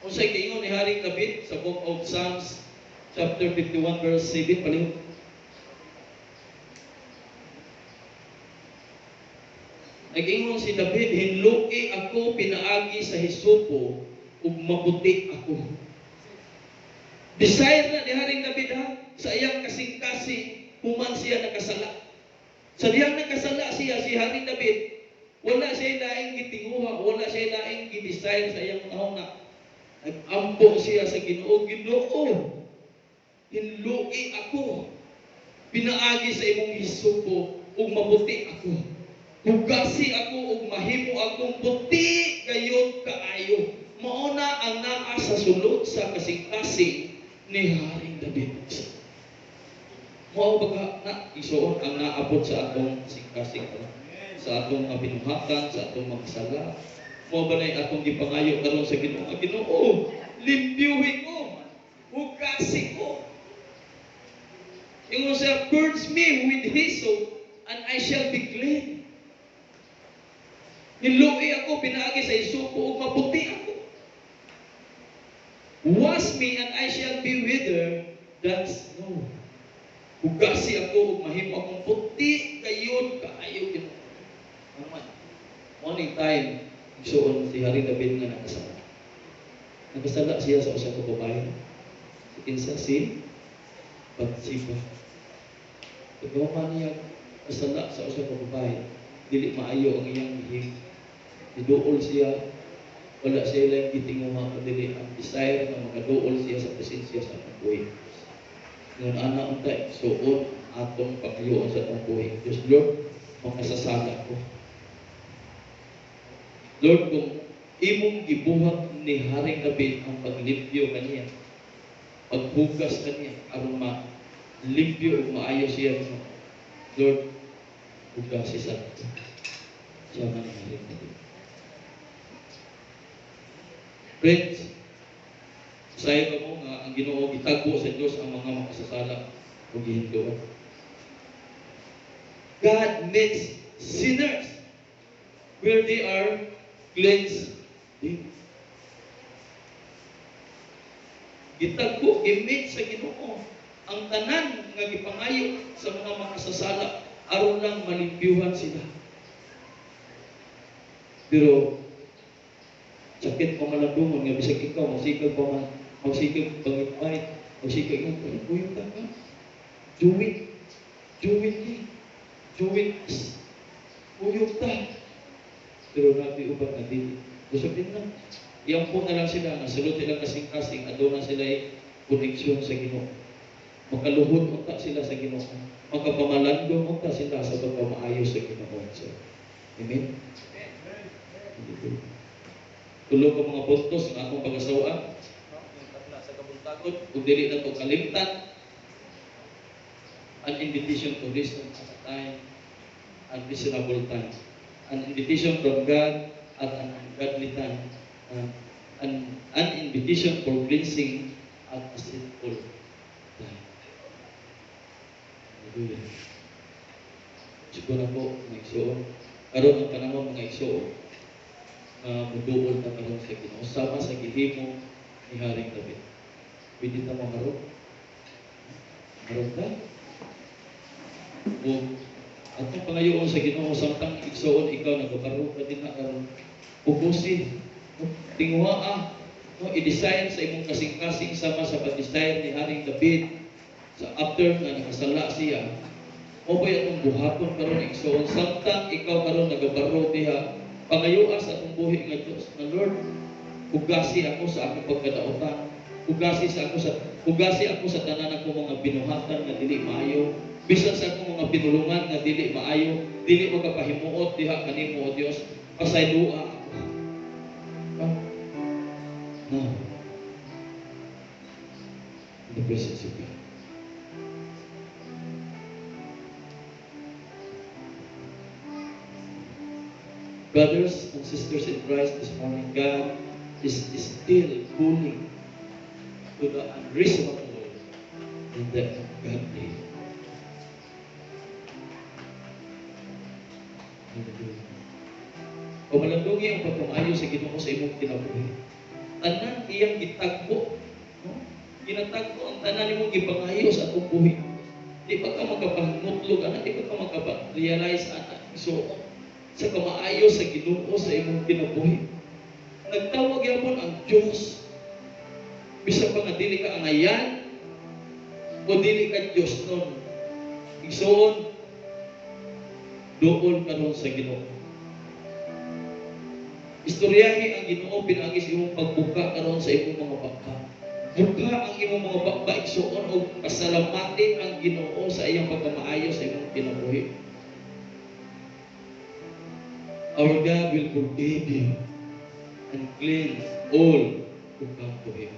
Unsay giingon ni Haring David sa Book of Psalms chapter 51 verse 7 palihog. Nag-ingon si David, hinluki ako pinaagi sa hisupo ug maputi ako. Desire na ni Haring David ha, sa iyang kasing-kasing human siya nakasala. Sa diyang nakasala siya, si Haring David, wala siya laing gitinguha, wala siya laing gidesire sa iyang panahon na nag-ampo siya sa Ginoo. Ginoo, hinluki ako, pinaagi sa imong hisupo ug maputi ako. Hugasi ako ug mahimo akong puti gayud kaayo. Mao na ang naa sa sulod sa kasing-kasing ni Haring David. Mao baga na isuon ang naabot sa atong kasing-kasing, sa atong kabinuhatan, sa atong makasala. Mao ba nay atong gipangayo karon sa Ginoo? Ginoo, limpyuhin ko, hugasi ko. Ingon siya, purge me with hyssop and I shall be clean. Hinluki ako, pinaagi sa hisupo ug maputi ako. Wash me and I shall be whiter than snow. Hugasi ako ug mahimo akong puti gayud kaayo Ginoo. Amen. Morning time, igsuon si Haring David nga nakasala. Nakasala siya sa usa ka babae. Kinsa si Bathsheba. Pagkaman niya kasala sa usa ka babae, dili maayo ang iyang bihig. Diduol siya, wala siya lang gitinguha kundi ang desire na makaduol siya sa presensya sa atong buhay. Ngun ana unta suod atong pagayuon sa atong buhay. Diyos Lord, makasasala ko. Lord, kung imong gibuhat ni Haring David ang paglimpyo kaniya, paghugas kaniya aron malimpyo ug maayo siya, Lord, hugasi sa ato. Siya man ang Haring David. Friends, sayo ka mo nga ang Ginoo gitagbo sa Dios ang mga makasasala o gihinduan. God meets sinners where they are cleansed. Gitagbo, gimit sa Ginoo ang tanan nga gipangayo sa mga makasasala aron lang malimpyuhan sila. Pero sakit pa malandungon nga bisag ikaw masikag pa man, magsikag pangipay, magsikag yung puyong ka. Do it ni. Puyong ta. Pero nabi ubat na din. Gusto din lang. Iyang po na lang sila, nasulod silang kasing-kasing, ado na sila koneksyon sa Ginoo. Makaluhod unta sila sa Ginoo. Magkapamalandong unta sila sa pagkamaayos sa Ginoo. So, amen? Tulog ang mga puntos ng akong pag-asawaan. Sa kabuntagon, kung dili na ito kalimtan, an invitation to wisdom at a time, unreasonable time. An invitation from God at an ungodly time. An invitation for cleansing at a sinful time. Hallelujah. Siguro po, mga igsoon. Karoon ang panahon, mga igsoon, muduol na karoon sa Ginoo. Sama sa gihimo ni Haring David. Pwede na mamaroon. Maroon ka? O atong pangayoon sa Ginoo, samtang igsoon ikaw nagbabaroon ka din na karoon. Pupusin. Tinguha no, i-design sa imong kasing-kasing sama sa pag-design ni Haring David sa after nga nakasala siya. O ba itong buhaton karon igsoon samtang ikaw karon nagabaro diha pangayuan sa atong buhi nga Dios nga Lord, hugasi ako sa akong pagkadautan, hugasi ako sa tanan akong mga binuhatan nga dili maayo, bisan sa akong mga pinulungan nga dili maayo, dili magapahimuot diha kanimo o Dios, pasaylua ako. Now, in the presence of God. Brothers and sisters in Christ, this morning, God is still pulling to the unreasonable in the ungodly. O malandungi ang pagkamayo sa Ginoo sa imong kinabuhi. Tanan iyang gitagbo, no? Ginatagbo ang tanan imong gipangayo sa atong buhi. Di ba ka magkapangutlog, anak? Di ba ka magkapa-realize, anak? So, sa kamaayo sa Ginoo sa imong kinabuhi. Nagtawag yapon ang Dios. Bisan pa nga dili ka angayan o dili ka Dios nun. Igsoon, doon karon sa Ginoo. Istoryahi ang Ginoo pinagis imong pagbuka karon sa imong mga baka. Buka ang imong mga baka igsoon og pasalamati ang Ginoo sa iyang pagkamaayo sa imong kinabuhi. Our God will forgive you and cleanse all who come to Him.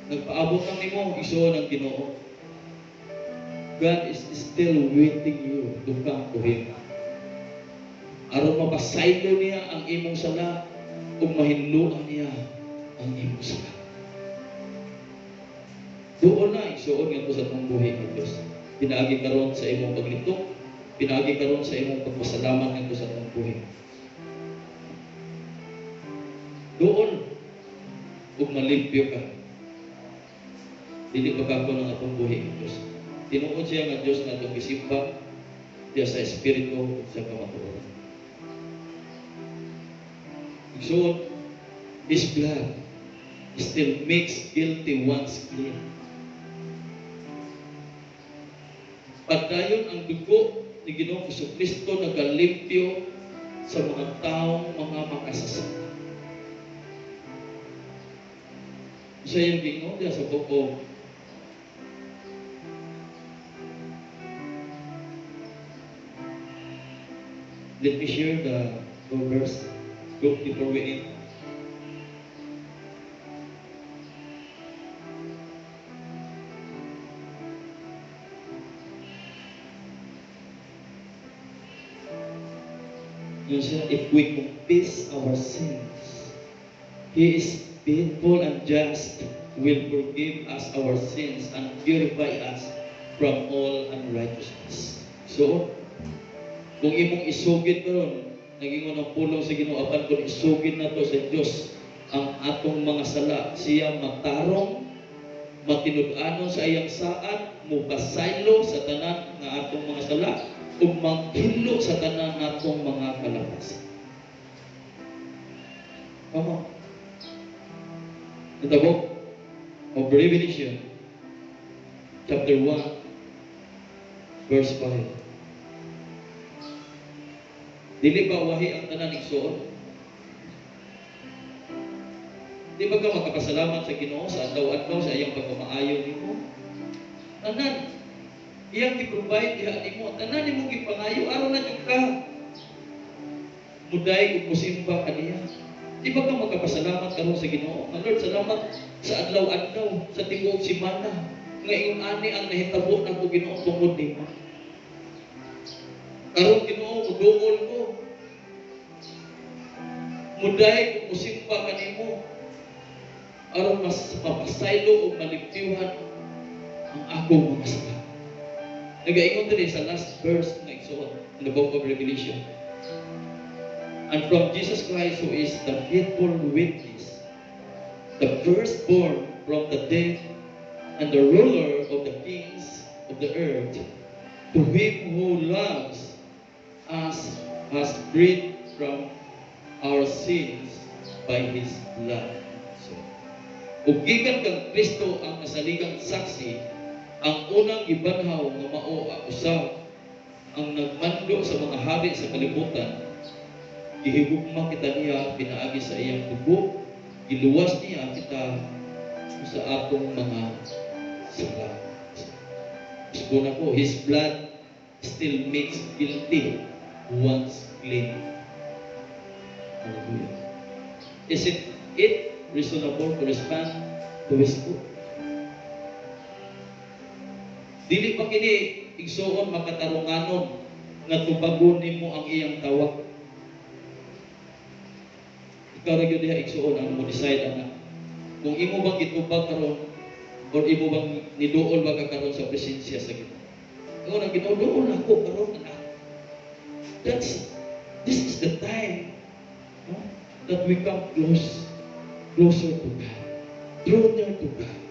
Nagpaabot ang nimo igsoon ang Ginoo. God is still waiting you to come to Him. Aron mapasaylo niya ang imong sala ug mahinluan niya ang imong sala. Doon na igsoon nga sa atong buhi ng Dios. Pinaagi karon sa imong paglitok, pinaagi karon sa imong pagpasalamat ngadto sa atong buhi. Doon ug malimpyo ka. Dili pagkako ng atong buhi ng Dios. Tinuod siya nga Dios nga atong gisimba diya sa espiritu ug sa kamatuoran. So, His blood still makes guilty ones clean. Pagdayon ang dugo ni Ginoong Jesucristo nagalimpyo sa mga taong mga makasasala. Sa iyong Ginoo diya sa buko. Let me share the verse before we end. If we confess our sins, He is faithful and just, will forgive us our sins and purify us from all unrighteousness. So, kung imong isugid karon, naging unang pulong sa Ginoo apan kung isugid nato sa Dios ang atong mga sala, siya matarong, matinud-anon sa iyang saad, mupasaylo sa tanan nga atong mga sala, ug maghilo sa tanan natong mga kalapasan. Come in the book of Revelation, chapter 1, verse 5. Dili ba wahi ang tanan igsoon? Di ba ka magkapasalamat sa Ginoo sa adlaw-adlaw sa iyang pagkamaayo nimo? Tanan iyang gi-provide diha nimo, tanan nimo gipangayo aron na jud ka muday ug musimba kaniya. Di ba ka magkapasalamat karon sa Ginoo? Lord, salamat sa adlaw-adlaw, sa tibuok semana nga ingon ani ang nahitabo nako Ginoo tungod nimo. Karon Ginoo muduol ko. Muday ug musimba kanimo aron mas mapasaylo ug malimpyuhan ang akong mga sala. Nagaingon din sa last verse na igsoon in the book of Revelation. And from Jesus Christ, who is the faithful witness, the firstborn from the dead, and the ruler of the kings of the earth, to Him who loves us has freed from our sins by His blood. So, ug gikan kang Kristo ang nasaligang saksi, ang unang gibanhaw nga mao usab ang nagmando sa mga hari sa kalibutan, gihigugma kita niya pinaagi sa iyang dugo, giluwas niya kita sa atong mga sala. Sabi ko, His blood still makes guilty once clean. Hallelujah. Isn't it reasonable to respond to His book? Dili pa kini igsuon makatarunganon nga tubagon nimo ang iyang tawag. Ikaw ra gyud diha igsuon ang mo decide ana. Kung imo bang gitubag karon or imo bang niduol ba ka karon sa presensya sa Ginoo. Ikaw na ginuduol ako karon ana. This is the time, no, that we come closer to God, draw near to God.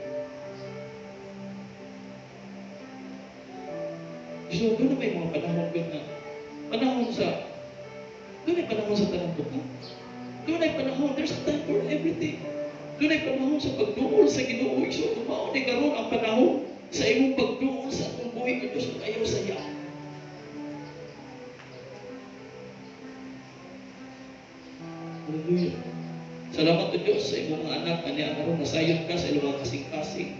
So, doon na may mga panahon doon na panahon sa tanang buka. Doon ay panahon, there's a time for everything. Doon ay panahon sa pagduol sa Ginoo. So, tumaon ay karon ang panahon sa imong pagduol sa atong buhay ng Diyos na ayaw sa iya. Hallelujah. Salamat to Diyos sa imong mga anak kaniya karon nasayon ka sa ilang mga kasing-kasing,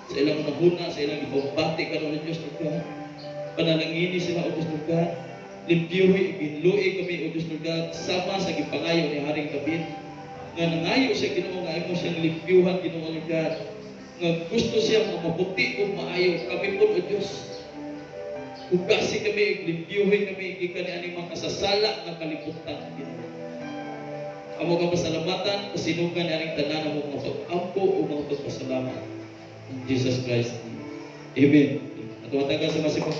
sa ilang nahuna, sa ilang ibabati karon ng Diyos na panalangini sila o Diyos ng God, limpiyuhi, ginluwi kami o Diyos ng God, sama sa gipangayo ni Haring David, nga nangayo siya Ginoo nga imo siyang limpiyuhan Ginoo ng God, nga gusto siya maputi o maayo, kami po o Diyos, hugasi kami, limpiyuhi kami, gikan ni aning mga kasasala nga kalibutan Ginoo. Amo ka pasalamatan, pasinugan ni aning tanan mo mga pag-ampo o mga pagpasalamat. In Jesus Christ. Amen. At wataga sa masipag